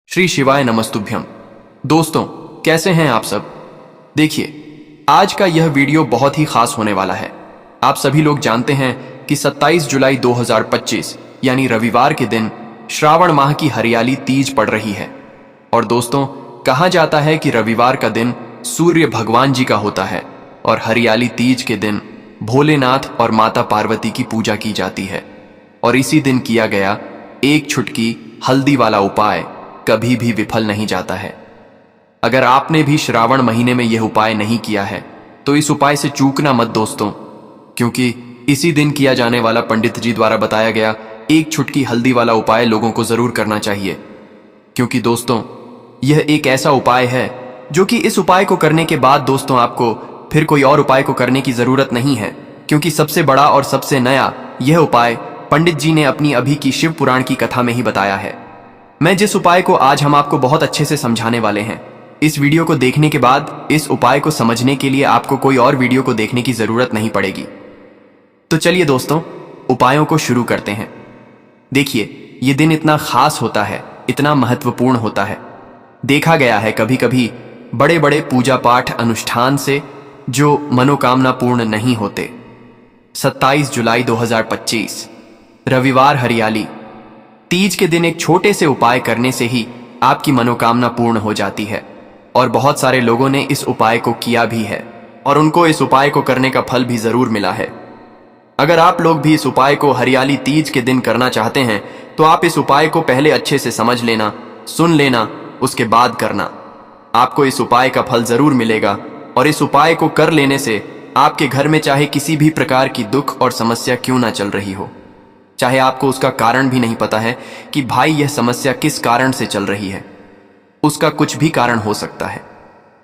श्री शिवाय नमस्तुभ्यम। दोस्तों, कैसे हैं आप सब? देखिए, आज का यह वीडियो बहुत ही खास होने वाला है। आप सभी लोग जानते हैं कि 27 जुलाई 2025 यानी रविवार के दिन श्रावण माह की हरियाली तीज पड़ रही है। और दोस्तों, कहा जाता है कि रविवार का दिन सूर्य भगवान जी का होता है और हरियाली तीज के दिन भोलेनाथ और माता पार्वती की पूजा की जाती है। और इसी दिन किया गया एक छुटकी हल्दी वाला उपाय कभी भी विफल नहीं जाता है। अगर आपने भी श्रावण महीने में यह उपाय नहीं किया है तो इस उपाय से चूकना मत दोस्तों, क्योंकि इसी दिन किया जाने वाला पंडित जी द्वारा बताया गया एक छुटकी हल्दी वाला उपाय लोगों को जरूर करना चाहिए। क्योंकि दोस्तों, यह एक ऐसा उपाय है जो कि इस उपाय को करने के बाद दोस्तों आपको फिर कोई और उपाय को करने की जरूरत नहीं है, क्योंकि सबसे बड़ा और सबसे नया यह उपाय पंडित जी ने अपनी अभी की शिव पुराण की कथा में ही बताया है। मैं जिस उपाय को आज हम आपको बहुत अच्छे से समझाने वाले हैं, इस वीडियो को देखने के बाद इस उपाय को समझने के लिए आपको कोई और वीडियो को देखने की जरूरत नहीं पड़ेगी। तो चलिए दोस्तों, उपायों को शुरू करते हैं। देखिए, ये दिन इतना खास होता है, इतना महत्वपूर्ण होता है। देखा गया है कभी कभी बड़े बड़े पूजा पाठ अनुष्ठान से जो मनोकामना पूर्ण नहीं होते। 27 जुलाई 2025 रविवार हरियाली तीज के दिन एक छोटे से उपाय करने से ही आपकी मनोकामना पूर्ण हो जाती है। और बहुत सारे लोगों ने इस उपाय को किया भी है और उनको इस उपाय को करने का फल भी जरूर मिला है। अगर आप लोग भी इस उपाय को हरियाली तीज के दिन करना चाहते हैं तो आप इस उपाय को पहले अच्छे से समझ लेना, सुन लेना, उसके बाद करना। आपको इस उपाय का फल जरूर मिलेगा। और इस उपाय को कर लेने से आपके घर में चाहे किसी भी प्रकार की दुख और समस्या क्यों ना चल रही हो, चाहे आपको उसका कारण भी नहीं पता है कि भाई यह समस्या किस कारण से चल रही है, उसका कुछ भी कारण हो सकता है।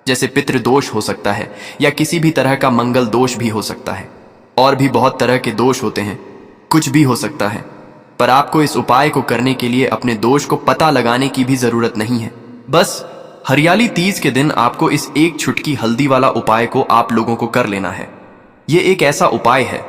जैसे पितृदोष हो सकता है या किसी भी तरह का मंगल दोष भी हो सकता है, और भी बहुत तरह के दोष होते हैं, कुछ भी हो सकता है। पर आपको इस उपाय को करने के लिए अपने दोष को पता लगाने की भी जरूरत नहीं है। बस हरियाली तीज के दिन आपको इस एक छुटकी हल्दी वाला उपाय को आप लोगों को कर लेना है। ये एक ऐसा उपाय है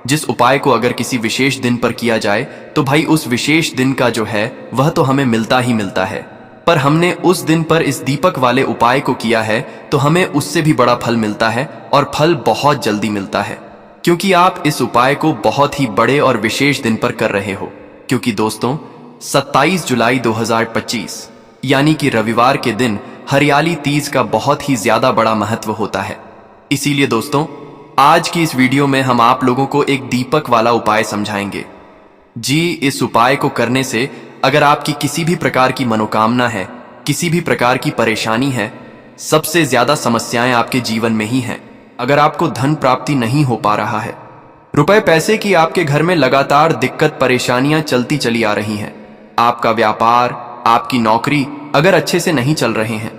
जिस उपाय को अगर किसी विशेष दिन पर किया जाए तो भाई उस विशेष दिन का जो है वह तो हमें मिलता ही मिलता है। पर हमने उस दिन पर इस दीपक वाले उपाय को किया है तो हमें उससे भी बड़ा फल मिलता है, और फल बहुत जल्दी मिलता है, क्योंकि आप इस उपाय को बहुत ही बड़े और विशेष दिन पर कर रहे हो। क्योंकि दोस्तों, 27 जुलाई 2025 यानी कि रविवार के दिन हरियाली तीज का बहुत ही ज्यादा बड़ा महत्व होता है। इसीलिए दोस्तों, आज की इस वीडियो में हम आप लोगों को एक दीपक वाला उपाय समझाएंगे। जी, इस उपाय को करने से अगर आपकी किसी भी प्रकार की मनोकामना है, किसी भी प्रकार की परेशानी है, सबसे ज्यादा समस्याएं आपके जीवन में ही हैं। अगर आपको धन प्राप्ति नहीं हो पा रहा है, रुपए पैसे की आपके घर में लगातार दिक्कत परेशानियां चलती चली आ रही हैं, आपका व्यापार, आपकी नौकरी अगर अच्छे से नहीं चल रहे हैं,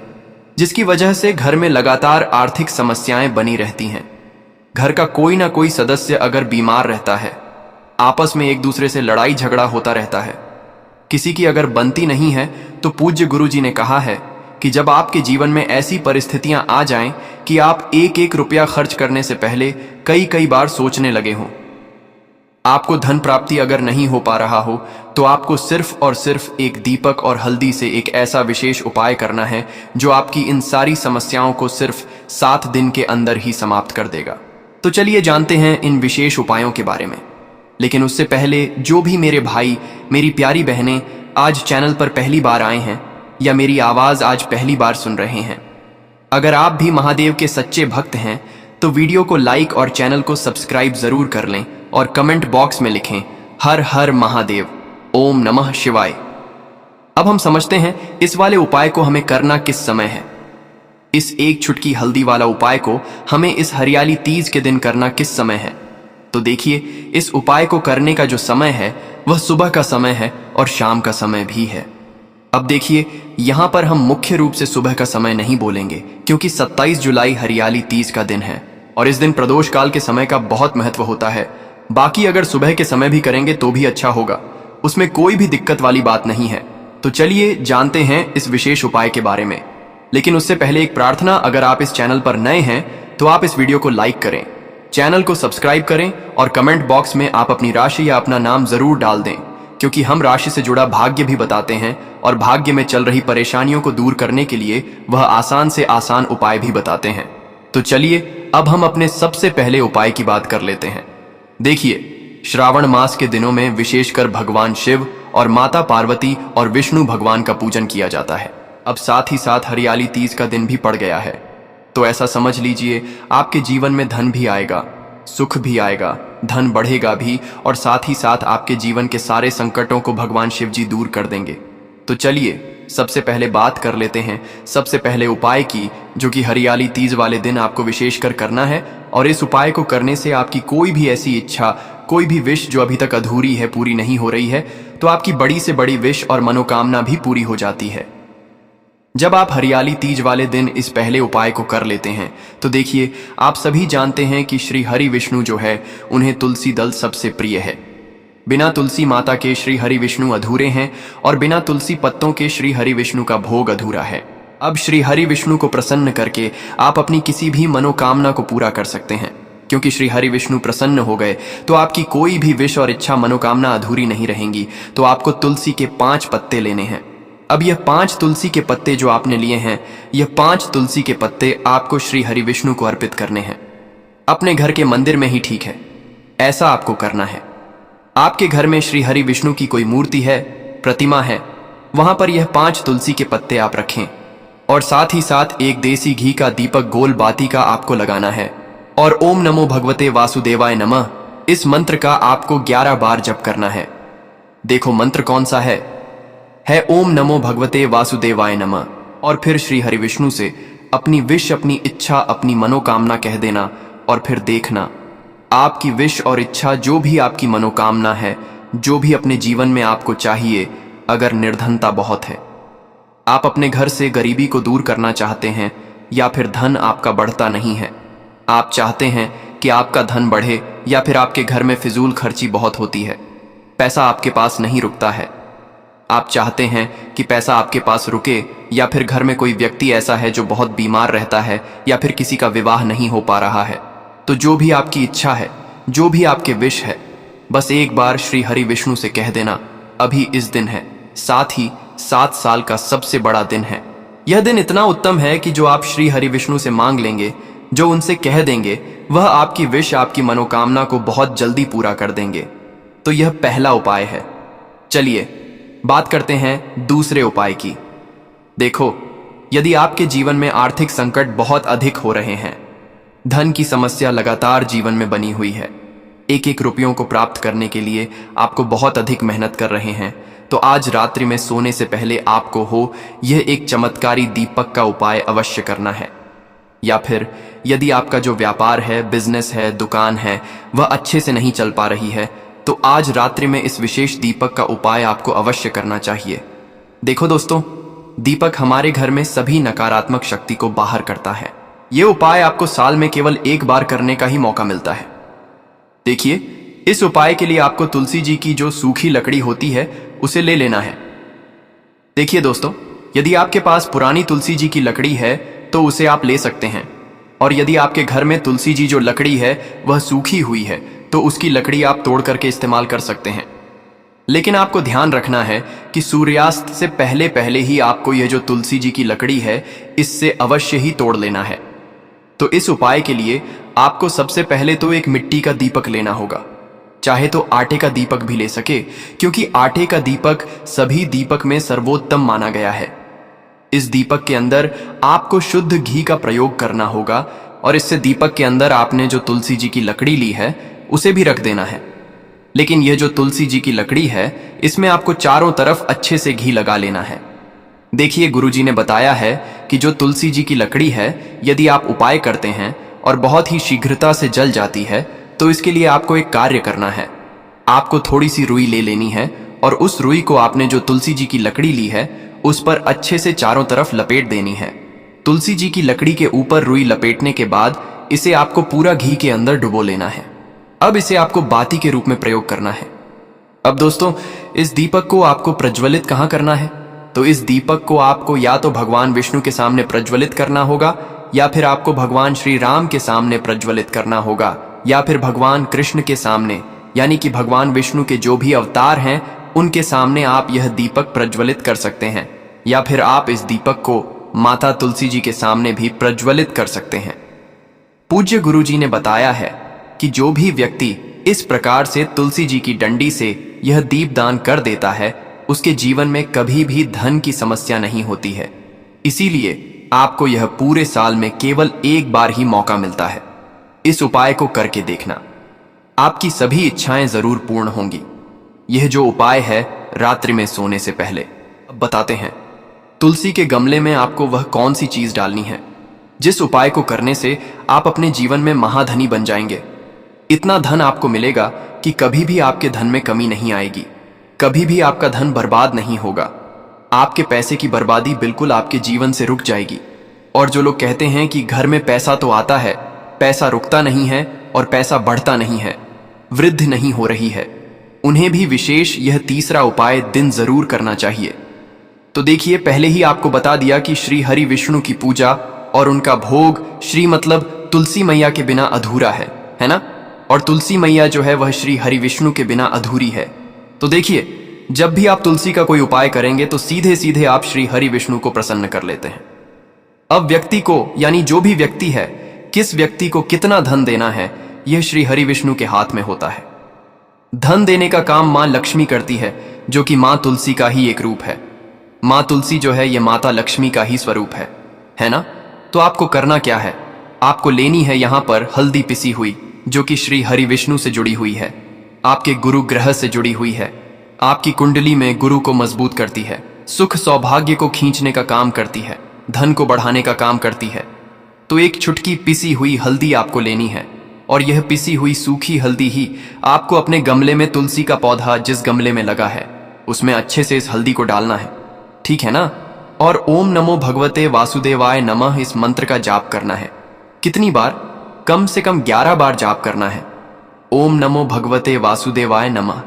जिसकी वजह से घर में लगातार आर्थिक समस्याएं बनी रहती हैं, घर का कोई ना कोई सदस्य अगर बीमार रहता है, आपस में एक दूसरे से लड़ाई झगड़ा होता रहता है, किसी की अगर बनती नहीं है, तो पूज्य गुरु जी ने कहा है कि जब आपके जीवन में ऐसी परिस्थितियां आ जाएं कि आप एक एक रुपया खर्च करने से पहले कई कई बार सोचने लगे हों, आपको धन प्राप्ति अगर नहीं हो पा रहा हो, तो आपको सिर्फ और सिर्फ एक दीपक और हल्दी से एक ऐसा विशेष उपाय करना है जो आपकी इन सारी समस्याओं को सिर्फ 7 दिन के अंदर ही समाप्त कर देगा। तो चलिए जानते हैं इन विशेष उपायों के बारे में। लेकिन उससे पहले जो भी मेरे भाई, मेरी प्यारी बहनें आज चैनल पर पहली बार आए हैं या मेरी आवाज आज पहली बार सुन रहे हैं, अगर आप भी महादेव के सच्चे भक्त हैं तो वीडियो को लाइक और चैनल को सब्सक्राइब जरूर कर लें और कमेंट बॉक्स में लिखें हर हर महादेव, ओम नमः शिवाय। अब हम समझते हैं इस वाले उपाय को हमें करना किस समय है। इस एक छुटकी हल्दी वाला उपाय को हमें इस हरियाली तीज के दिन करना किस समय है। तो देखिए, इस उपाय को करने का जो समय है वह सुबह का समय है और शाम का समय भी है। अब देखिए, यहां पर हम मुख्य रूप से सुबह का समय नहीं बोलेंगे, क्योंकि 27 जुलाई हरियाली तीज का दिन है और इस दिन प्रदोष काल के समय का बहुत महत्व होता है। बाकी अगर सुबह के समय भी करेंगे तो भी अच्छा होगा, उसमें कोई भी दिक्कत वाली बात नहीं है। तो चलिए जानते हैं इस विशेष उपाय के बारे में। लेकिन उससे पहले एक प्रार्थना, अगर आप इस चैनल पर नए हैं तो आप इस वीडियो को लाइक करें, चैनल को सब्सक्राइब करें और कमेंट बॉक्स में आप अपनी राशि या अपना नाम जरूर डाल दें, क्योंकि हम राशि से जुड़ा भाग्य भी बताते हैं और भाग्य में चल रही परेशानियों को दूर करने के लिए वह आसान से आसान उपाय भी बताते हैं। तो चलिए अब हम अपने सबसे पहले उपाय की बात कर लेते हैं। देखिए, श्रावण मास के दिनों में विशेषकर भगवान शिव और माता पार्वती और विष्णु भगवान का पूजन किया जाता है। अब साथ ही साथ हरियाली तीज का दिन भी पड़ गया है, तो ऐसा समझ लीजिए आपके जीवन में धन भी आएगा, सुख भी आएगा, धन बढ़ेगा भी और साथ ही साथ आपके जीवन के सारे संकटों को भगवान शिव जी दूर कर देंगे। तो चलिए सबसे पहले बात कर लेते हैं सबसे पहले उपाय की, जो कि हरियाली तीज वाले दिन आपको विशेषकर करना है। और इस उपाय को करने से आपकी कोई भी ऐसी इच्छा, कोई भी विश जो अभी तक अधूरी है, पूरी नहीं हो रही है, तो आपकी बड़ी से बड़ी विश और मनोकामना भी पूरी हो जाती है। जब आप हरियाली तीज वाले दिन इस पहले उपाय को कर लेते हैं तो देखिए, आप सभी जानते हैं कि श्री हरि विष्णु जो है उन्हें तुलसी दल सबसे प्रिय है। बिना तुलसी माता के श्री हरि विष्णु अधूरे हैं और बिना तुलसी पत्तों के श्री हरि विष्णु का भोग अधूरा है। अब श्री हरि विष्णु को प्रसन्न करके आप अपनी किसी भी मनोकामना को पूरा कर सकते हैं, क्योंकि श्री हरि विष्णु प्रसन्न हो गए तो आपकी कोई भी विश और इच्छा मनोकामना अधूरी नहीं रहेंगी। तो आपको तुलसी के 5 पत्ते लेने हैं। अब यह 5 तुलसी के पत्ते जो आपने लिए हैं, यह 5 तुलसी के पत्ते आपको श्री हरि विष्णु को अर्पित करने हैं। अपने घर के मंदिर में ही ठीक है, ऐसा आपको करना है। आपके घर में श्री हरि विष्णु की कोई मूर्ति है, प्रतिमा है, वहां पर यह 5 तुलसी के पत्ते आप रखें और साथ ही साथ एक देसी घी का दीपक गोल बाती का आपको लगाना है और ओम नमो भगवते वासुदेवाय नमः इस मंत्र का आपको 11 बार जप करना है। देखो मंत्र कौन सा है ओम नमो भगवते वासुदेवाय नमः। और फिर श्री हरि विष्णु से अपनी विश, अपनी इच्छा, अपनी मनोकामना कह देना और फिर देखना आपकी विश और इच्छा, जो भी आपकी मनोकामना है, जो भी अपने जीवन में आपको चाहिए, अगर निर्धनता बहुत है, आप अपने घर से गरीबी को दूर करना चाहते हैं, या फिर धन आपका बढ़ता नहीं है, आप चाहते हैं कि आपका धन बढ़े, या फिर आपके घर में फिजूल खर्ची बहुत होती है, पैसा आपके पास नहीं रुकता है, आप चाहते हैं कि पैसा आपके पास रुके, या फिर घर में कोई व्यक्ति ऐसा है जो बहुत बीमार रहता है, या फिर किसी का विवाह नहीं हो पा रहा है, तो जो भी आपकी इच्छा है, जो भी आपके विश है, बस एक बार श्री हरि विष्णु से कह देना। अभी इस दिन है, साथ ही 7 साल का सबसे बड़ा दिन है। यह दिन इतना उत्तम है कि जो आप श्री हरि विष्णु से मांग लेंगे, जो उनसे कह देंगे, वह आपकी विश, आपकी मनोकामना को बहुत जल्दी पूरा कर देंगे। तो यह पहला उपाय है। चलिए बात करते हैं दूसरे उपाय की। देखो, यदि आपके जीवन में आर्थिक संकट बहुत अधिक हो रहे हैं, धन की समस्या लगातार जीवन में बनी हुई है, एक एक रुपयों को प्राप्त करने के लिए आपको बहुत अधिक मेहनत कर रहे हैं, तो आज रात्रि में सोने से पहले आपको हो यह एक चमत्कारी दीपक का उपाय अवश्य करना है। या फिर यदि आपका जो व्यापार है, बिजनेस है, दुकान है, वह अच्छे से नहीं चल पा रही है, तो आज रात्रि में इस विशेष दीपक का उपाय आपको अवश्य करना चाहिए। देखो दोस्तों, दीपक हमारे घर में सभी नकारात्मक शक्ति को बाहर करता है। यह उपाय आपको साल में केवल एक बार करने का ही मौका मिलता है। देखिए, इस उपाय के लिए आपको तुलसी जी की जो सूखी लकड़ी होती है उसे ले लेना है। देखिए दोस्तों, यदि आपके पास पुरानी तुलसी जी की लकड़ी है तो उसे आप ले सकते हैं, और यदि आपके घर में तुलसी जी जो लकड़ी है वह सूखी हुई है तो उसकी लकड़ी आप तोड़ करके इस्तेमाल कर सकते हैं। लेकिन आपको ध्यान रखना है कि सूर्यास्त से पहले पहले ही आपको यह जो तुलसी जी की लकड़ी है इससे अवश्य ही तोड़ लेना है। तो इस उपाय के लिए आपको सबसे पहले तो एक मिट्टी का दीपक लेना होगा, चाहे तो आटे का दीपक भी ले सके, क्योंकि आटे का दीपक सभी दीपक में सर्वोत्तम माना गया है। इस दीपक के अंदर आपको शुद्ध घी का प्रयोग करना होगा और इससे दीपक के अंदर आपने जो तुलसी जी की लकड़ी ली है उसे भी रख देना है। लेकिन यह जो तुलसी जी की लकड़ी है इसमें आपको चारों तरफ अच्छे से घी लगा लेना है। देखिए, गुरुजी ने बताया है कि जो तुलसी जी की लकड़ी है यदि आप उपाय करते हैं और बहुत ही शीघ्रता से जल जाती है, तो इसके लिए आपको एक कार्य करना है। आपको थोड़ी सी रुई ले लेनी है और उस रुई को आपने जो तुलसी जी की लकड़ी ली है उस पर अच्छे से चारों तरफ लपेट देनी है। तुलसी जी की लकड़ी के ऊपर रुई लपेटने के बाद इसे आपको पूरा घी के अंदर डुबो लेना है। अब इसे आपको बाती के रूप में प्रयोग करना है। अब दोस्तों, इस दीपक को आपको प्रज्वलित कहाँ करना है? तो इस दीपक को आपको या तो भगवान विष्णु के सामने प्रज्वलित करना होगा, या फिर आपको भगवान श्री राम के सामने प्रज्वलित करना होगा, या फिर भगवान कृष्ण के सामने, यानी कि भगवान विष्णु के जो भी अवतार हैं उनके सामने आप यह दीपक प्रज्वलित कर सकते हैं, या फिर आप इस दीपक को माता तुलसी जी के सामने भी प्रज्वलित कर सकते हैं। पूज्य गुरु जी ने बताया है कि जो भी व्यक्ति इस प्रकार से तुलसी जी की डंडी से यह दीपदान कर देता है, उसके जीवन में कभी भी धन की समस्या नहीं होती है। इसीलिए आपको यह पूरे साल में केवल एक बार ही मौका मिलता है। इस उपाय को करके देखना, आपकी सभी इच्छाएं जरूर पूर्ण होंगी। यह जो उपाय है रात्रि में सोने से पहले। अब बताते हैं, तुलसी के गमले में आपको वह कौन सी चीज डालनी है जिस उपाय को करने से आप अपने जीवन में महाधनी बन जाएंगे। इतना धन आपको मिलेगा कि कभी भी आपके धन में कमी नहीं आएगी, कभी भी आपका धन बर्बाद नहीं होगा। आपके पैसे की बर्बादी बिल्कुल आपके जीवन से रुक जाएगी। और जो लोग कहते हैं कि घर में पैसा तो आता है, पैसा रुकता नहीं है और पैसा बढ़ता नहीं है, वृद्धि नहीं हो रही है, उन्हें भी विशेष यह तीसरा उपाय दिन जरूर करना चाहिए। तो देखिए, पहले ही आपको बता दिया कि श्री हरि विष्णु की पूजा और उनका भोग श्री मतलब तुलसी मैया के बिना अधूरा है ना। और तुलसी मैया जो है वह श्री हरि विष्णु के बिना अधूरी है। तो देखिए, जब भी आप तुलसी का कोई उपाय करेंगे तो सीधे सीधे आप श्री हरि विष्णु को प्रसन्न कर लेते हैं। अब व्यक्ति को, यानी जो भी व्यक्ति है, किस व्यक्ति को कितना धन देना है, यह श्री हरि विष्णु के हाथ में होता है। धन देने का काम मां लक्ष्मी करती है, जो कि मां तुलसी का ही एक रूप है। मां तुलसी जो है यह माता लक्ष्मी का ही स्वरूप है ना। तो आपको करना क्या है, आपको लेनी है यहां पर हल्दी पिसी हुई, जो कि श्री हरि विष्णु से जुड़ी हुई है, आपके गुरु ग्रह से जुड़ी हुई है, आपकी कुंडली में गुरु को मजबूत करती है, सुख सौभाग्य को खींचने का काम करती है, धन को बढ़ाने का काम करती है। तो एक चुटकी पिसी हुई हल्दी आपको लेनी है, और यह पिसी हुई सूखी हल्दी ही आपको अपने गमले में, तुलसी का पौधा जिस गमले में लगा है उसमें अच्छे से इस हल्दी को डालना है, ठीक है ना। और ओम नमो भगवते वासुदेवाय नमः इस मंत्र का जाप करना है। कितनी बार? कम से कम 11 बार जाप करना है। ओम नमो भगवते वासुदेवाय नमः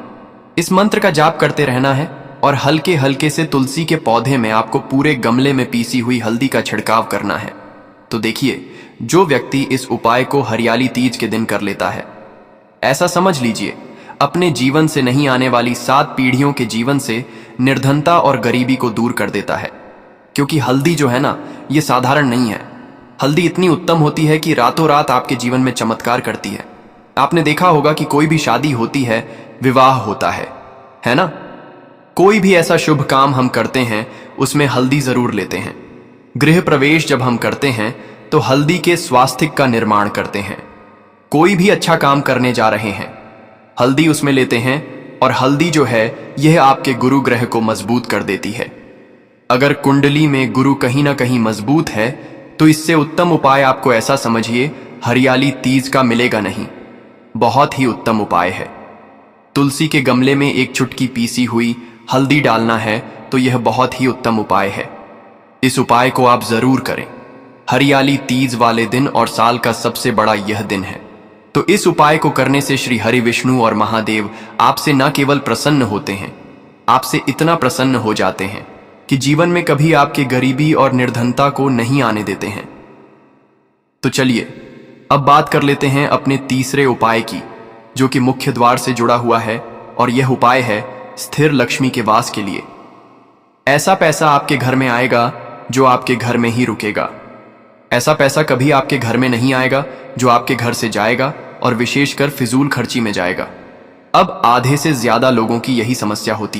इस मंत्र का जाप करते रहना है। और हल्के हल्के से तुलसी के पौधे में आपको पूरे गमले में पीसी हुई हल्दी का छिड़काव करना है। तो देखिए, जो व्यक्ति इस उपाय को हरियाली तीज के दिन कर लेता है, ऐसा समझ लीजिए अपने जीवन से नहीं आने वाली 7 पीढ़ियों के जीवन से निर्धनता और गरीबी को दूर कर देता है। क्योंकि हल्दी जो है ना, ये साधारण नहीं है। हल्दी इतनी उत्तम होती है कि रातों रात आपके जीवन में चमत्कार करती है। आपने देखा होगा कि कोई भी शादी होती है, विवाह होता है ना। कोई भी ऐसा शुभ काम हम करते हैं उसमें हल्दी जरूर लेते हैं। गृह प्रवेश जब हम करते हैं तो हल्दी के स्वास्तिक का निर्माण करते हैं। कोई भी अच्छा काम करने जा रहे हैं, हल्दी उसमें लेते हैं। और हल्दी जो है यह आपके गुरु ग्रह को मजबूत कर देती है। अगर कुंडली में गुरु कहीं ना कहीं मजबूत है तो इससे उत्तम उपाय आपको ऐसा समझिए हरियाली तीज का मिलेगा नहीं। बहुत ही उत्तम उपाय है। तुलसी के गमले में एक चुटकी पीसी हुई हल्दी डालना है, तो यह बहुत ही उत्तम उपाय है। इस उपाय को आप जरूर करें। हरियाली तीज वाले दिन और साल का सबसे बड़ा यह दिन है। तो इस उपाय को करने से श्री हरि विष्णु और महादेव आपसे न केवल प्रसन्न होते हैं, आपसे इतना प्रसन्न हो जाते हैं कि जीवन में कभी आपके गरीबी और निर्धनता को नहीं आने देते हैं। तो चलिए अब बात कर लेते हैं अपने तीसरे उपाय की, जो कि मुख्य द्वार से जुड़ा हुआ है। और यह उपाय है स्थिर लक्ष्मी के वास के लिए। ऐसा पैसा आपके घर में आएगा जो आपके घर में ही रुकेगा। ऐसा पैसा कभी आपके घर में नहीं आएगा जो आपके घर से जाएगा और विशेषकर फिजूल खर्ची में जाएगा। अब आधे से ज्यादा लोगों की यही समस्या होती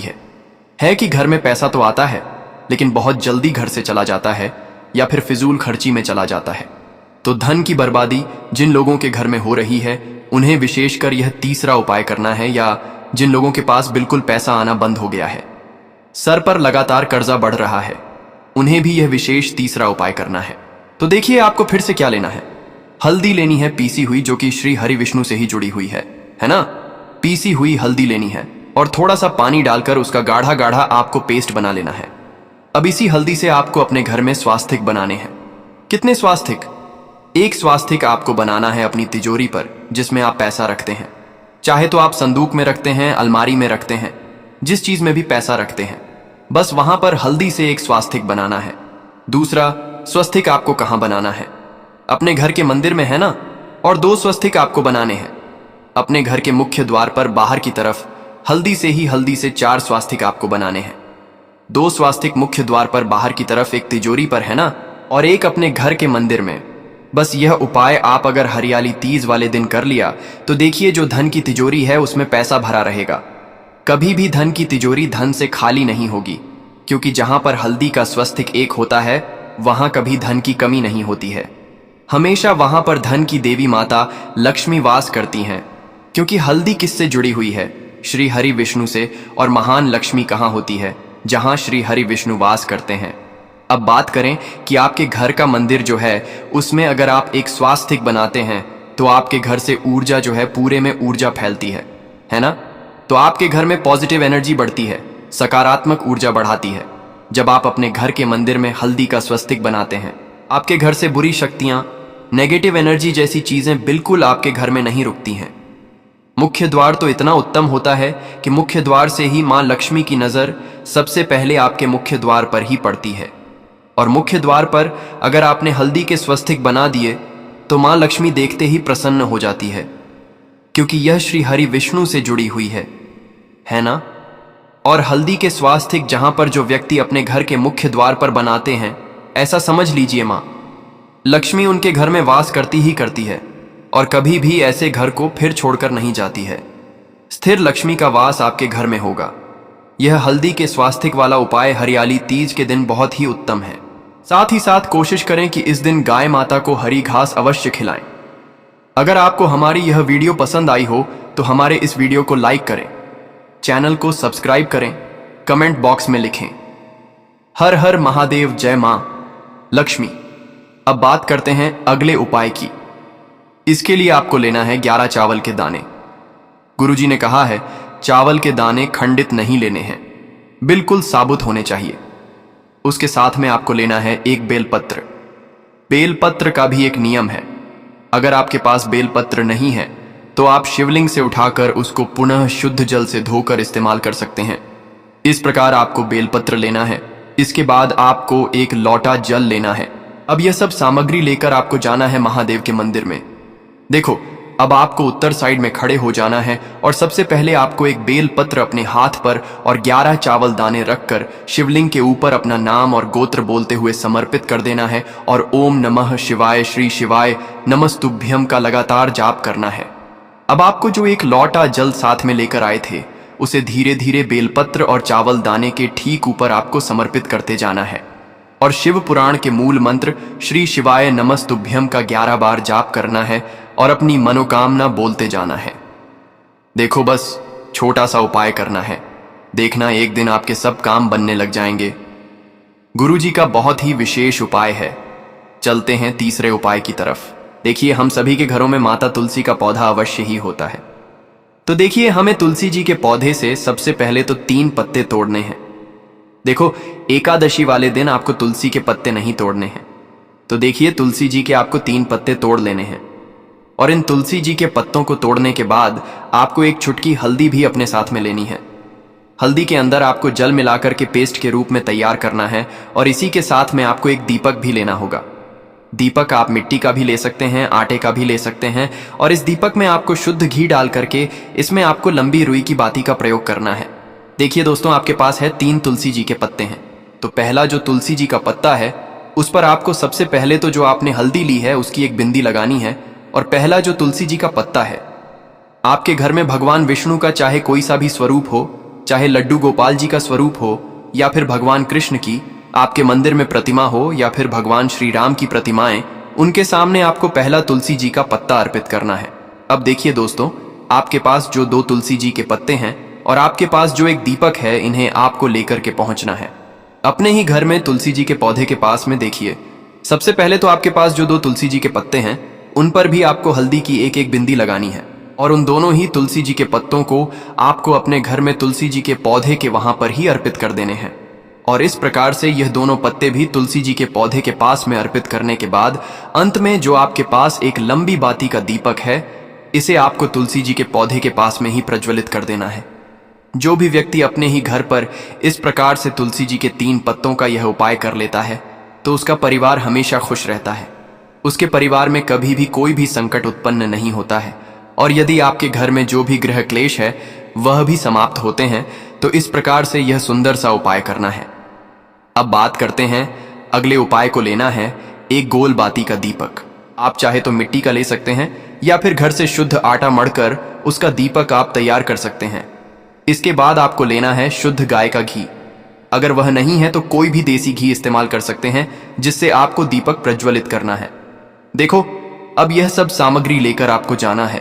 है कि घर में पैसा तो आता है लेकिन बहुत जल्दी घर से चला जाता है या फिर फिजूल खर्ची में चला जाता है। तो धन की बर्बादी जिन लोगों के घर में हो रही है उन्हें विशेषकर यह तीसरा उपाय करना है, या जिन लोगों के पास बिल्कुल पैसा आना बंद हो गया है, सर पर लगातार कर्जा बढ़ रहा है, उन्हें भी यह विशेष तीसरा उपाय करना है। तो देखिए आपको फिर से क्या लेना है। हल्दी लेनी है पीसी हुई, जो कि श्री हरि विष्णु से ही जुड़ी हुई है ना। पीसी हुई हल्दी लेनी है और थोड़ा सा पानी डालकर उसका गाढ़ा गाढ़ा आपको पेस्ट बना लेना है। अब इसी हल्दी से आपको अपने घर में स्वास्तिक बनाने हैं। कितने स्वास्तिक? एक स्वास्तिक आपको बनाना है अपनी तिजोरी पर, जिसमें आप पैसा रखते हैं। चाहे तो आप संदूक में रखते हैं, अलमारी में रखते हैं, जिस चीज में भी पैसा रखते हैं, बस वहां पर हल्दी से एक स्वास्तिक बनाना है। दूसरा स्वस्तिक आपको कहां बनाना है? अपने घर के मंदिर में, है ना। और 2 स्वस्तिक आपको बनाने हैं अपने घर के मुख्य द्वार पर बाहर की तरफ, हल्दी से 4 स्वास्तिक आपको बनाने हैं। 2 स्वास्तिक मुख्य द्वार पर बाहर की तरफ एक तिजोरी पर है ना, और एक अपने घर के मंदिर में। बस यह उपाय आप अगर हरियाली तीज वाले दिन कर लिया तो देखिए जो धन की तिजोरी है उसमें पैसा भरा रहेगा। कभी भी धन की तिजोरी धन से खाली नहीं होगी, क्योंकि जहां पर हल्दी का स्वस्तिक एक होता है वहां कभी धन की कमी नहीं होती है। हमेशा वहां पर धन की देवी माता लक्ष्मी वास करती हैं, क्योंकि हल्दी किससे जुड़ी हुई है? श्री हरि विष्णु से। और महान लक्ष्मी कहाँ होती है? जहां श्री हरि विष्णु वास करते हैं। अब बात करें कि आपके घर का मंदिर जो है उसमें अगर आप एक स्वास्तिक बनाते हैं तो आपके घर से ऊर्जा जो है पूरे में ऊर्जा फैलती है ना? तो आपके घर में पॉजिटिव एनर्जी बढ़ती है, सकारात्मक ऊर्जा बढ़ाती है। जब आप अपने घर के मंदिर में हल्दी का स्वस्तिक बनाते हैं, आपके घर से बुरी शक्तियां, नेगेटिव एनर्जी जैसी चीजें बिल्कुल आपके घर में नहीं रुकती हैं। मुख्य द्वार तो इतना उत्तम होता है कि मुख्य द्वार से ही मां लक्ष्मी की नजर सबसे पहले आपके मुख्य द्वार पर ही पड़ती है। और मुख्य द्वार पर अगर आपने हल्दी के स्वस्तिक बना दिए तो मां लक्ष्मी देखते ही प्रसन्न हो जाती है, क्योंकि यह श्री हरि विष्णु से जुड़ी हुई है ना? और हल्दी के स्वास्तिक जहां पर जो व्यक्ति अपने घर के मुख्य द्वार पर बनाते हैं, ऐसा समझ लीजिए मां लक्ष्मी उनके घर में वास करती ही करती है और कभी भी ऐसे घर को फिर छोड़कर नहीं जाती है। स्थिर लक्ष्मी का वास आपके घर में होगा। यह हल्दी के स्वास्तिक वाला उपाय हरियाली तीज के दिन बहुत ही उत्तम है। साथ ही साथ कोशिश करें कि इस दिन गाय माता को हरी घास अवश्य खिलाएं। अगर आपको हमारी यह वीडियो पसंद आई हो तो हमारे इस वीडियो को लाइक करें, चैनल को सब्सक्राइब करें, कमेंट बॉक्स में लिखें हर हर महादेव, जय मां लक्ष्मी। अब बात करते हैं अगले उपाय की। इसके लिए आपको लेना है 11 चावल के दाने। गुरुजी ने कहा है चावल के दाने खंडित नहीं लेने हैं, बिल्कुल साबुत होने चाहिए। उसके साथ में आपको लेना है एक बेलपत्र। बेलपत्र का भी एक नियम है, अगर आपके पास बेलपत्र नहीं है तो आप शिवलिंग से उठाकर उसको पुनः शुद्ध जल से धोकर इस्तेमाल कर सकते हैं। इस प्रकार आपको बेलपत्र लेना है। इसके बाद आपको एक लोटा जल लेना है। अब यह सब सामग्री लेकर आपको जाना है महादेव के मंदिर में। देखो, अब आपको उत्तर साइड में खड़े हो जाना है और सबसे पहले आपको एक बेल पत्र अपने हाथ पर और 11 चावल दाने रखकर शिवलिंग के ऊपर अपना नाम और गोत्र बोलते हुए समर्पित कर देना है और ओम नमः शिवाय, श्री शिवाय, नमस्तुभ्यम का लगातार जाप करना है। अब आपको जो एक लोटा जल साथ में लेकर आए थे उसे धीरे धीरे बेलपत्र और चावल दाने के ठीक ऊपर आपको समर्पित करते जाना है और शिव पुराण के मूल मंत्र श्री शिवाय नमस्तुभ्यम का 11 बार जाप करना है और अपनी मनोकामना बोलते जाना है। देखो, बस छोटा सा उपाय करना है, देखना एक दिन आपके सब काम बनने लग जाएंगे। गुरुजी का बहुत ही विशेष उपाय है। चलते हैं तीसरे उपाय की तरफ। देखिए, हम सभी के घरों में माता तुलसी का पौधा अवश्य ही होता है। तो देखिए, हमें तुलसी जी के पौधे से सबसे पहले तो 3 पत्ते तोड़ने हैं। देखो, एकादशी वाले दिन आपको तुलसी के पत्ते नहीं तोड़ने हैं। तो देखिए, तुलसी जी के आपको 3 पत्ते तोड़ लेने हैं और इन तुलसी जी के पत्तों को तोड़ने के बाद आपको एक चुटकी हल्दी भी अपने साथ में लेनी है। हल्दी के अंदर आपको जल मिलाकर के पेस्ट के रूप में तैयार करना है और इसी के साथ में आपको एक दीपक भी लेना होगा। दीपक आप मिट्टी का भी ले सकते हैं, आटे का भी ले सकते हैं और इस दीपक में आपको शुद्ध घी डाल करके इसमें आपको लंबी रुई की बाती का प्रयोग करना है। देखिए दोस्तों, आपके पास है 3 तुलसी जी के पत्ते हैं। तो पहला जो तुलसी जी का पत्ता है उस पर आपको सबसे पहले तो जो आपने हल्दी ली है उसकी एक बिंदी लगानी है और पहला जो तुलसी जी का पत्ता है, आपके घर में भगवान विष्णु का चाहे कोई सा भी स्वरूप हो, चाहे लड्डू गोपाल जी का स्वरूप हो या फिर भगवान कृष्ण की आपके मंदिर में प्रतिमा हो या फिर भगवान श्री राम की प्रतिमाएं, उनके सामने आपको पहला तुलसी जी का पत्ता अर्पित करना है। अब देखिए दोस्तों, आपके पास जो 2 तुलसी जी के पत्ते हैं और आपके पास जो एक दीपक है, इन्हें आपको लेकर के पहुंचना है अपने ही घर में तुलसी जी के पौधे के पास में। देखिए, सबसे पहले तो आपके पास जो 2 तुलसी जी के पत्ते हैं उन पर भी आपको हल्दी की एक एक बिंदी लगानी है और उन दोनों ही तुलसी जी के पत्तों को आपको अपने घर में तुलसी जी के पौधे के वहां पर ही अर्पित कर देने हैं। और इस प्रकार से यह दोनों पत्ते भी तुलसी जी के पौधे के पास में अर्पित करने के बाद अंत में जो आपके पास एक लंबी बाती का दीपक है, इसे आपको तुलसी जी के पौधे के पास में ही प्रज्वलित कर देना है। जो भी व्यक्ति अपने ही घर पर इस प्रकार से तुलसी जी के 3 पत्तों का यह उपाय कर लेता है तो उसका परिवार हमेशा खुश रहता है। उसके परिवार में कभी भी कोई भी संकट उत्पन्न नहीं होता है और यदि आपके घर में जो भी ग्रह क्लेश है वह भी समाप्त होते हैं। तो इस प्रकार से यह सुंदर सा उपाय करना है। अब बात करते हैं अगले उपाय को। लेना है एक गोल बाती का दीपक। आप चाहे तो मिट्टी का ले सकते हैं या फिर घर से शुद्ध आटा मढ़कर उसका दीपक आप तैयार कर सकते हैं। इसके बाद आपको लेना है शुद्ध गाय का घी। अगर वह नहीं है तो कोई भी देसी घी इस्तेमाल कर सकते हैं, जिससे आपको दीपक प्रज्वलित करना है। देखो, अब यह सब सामग्री लेकर आपको जाना है।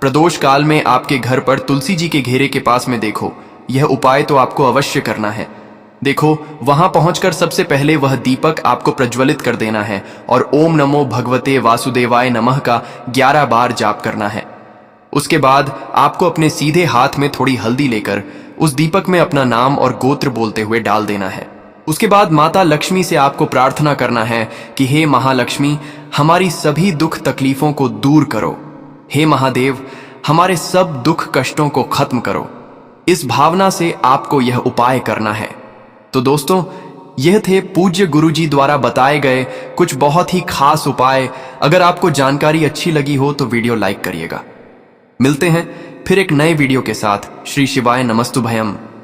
प्रदोष काल में आपके घर पर तुलसी जी के घेरे के पास में देखो, यह उपाय तो आपको अवश्य करना है। देखो, वहां पहुंचकर सबसे पहले वह दीपक आपको प्रज्वलित कर देना है और ओम नमो भगवते वासुदेवाय नमः का 11 बार जाप करना है। उसके बाद आपको अपने सीधे हाथ में थोड़ी हल्दी लेकर उस दीपक में अपना नाम और गोत्र बोलते हुए डाल देना है। उसके बाद माता लक्ष्मी से आपको प्रार्थना करना है कि हे महालक्ष्मी, हमारी सभी दुख तकलीफों को दूर करो। हे महादेव, हमारे सब दुख कष्टों को खत्म करो। इस भावना से आपको यह उपाय करना है। तो दोस्तों, यह थे पूज्य गुरुजी द्वारा बताए गए कुछ बहुत ही खास उपाय। अगर आपको जानकारी अच्छी लगी हो तो वीडियो लाइक करिएगा। मिलते हैं फिर एक नए वीडियो के साथ। श्री शिवाय नमस्तुभयम।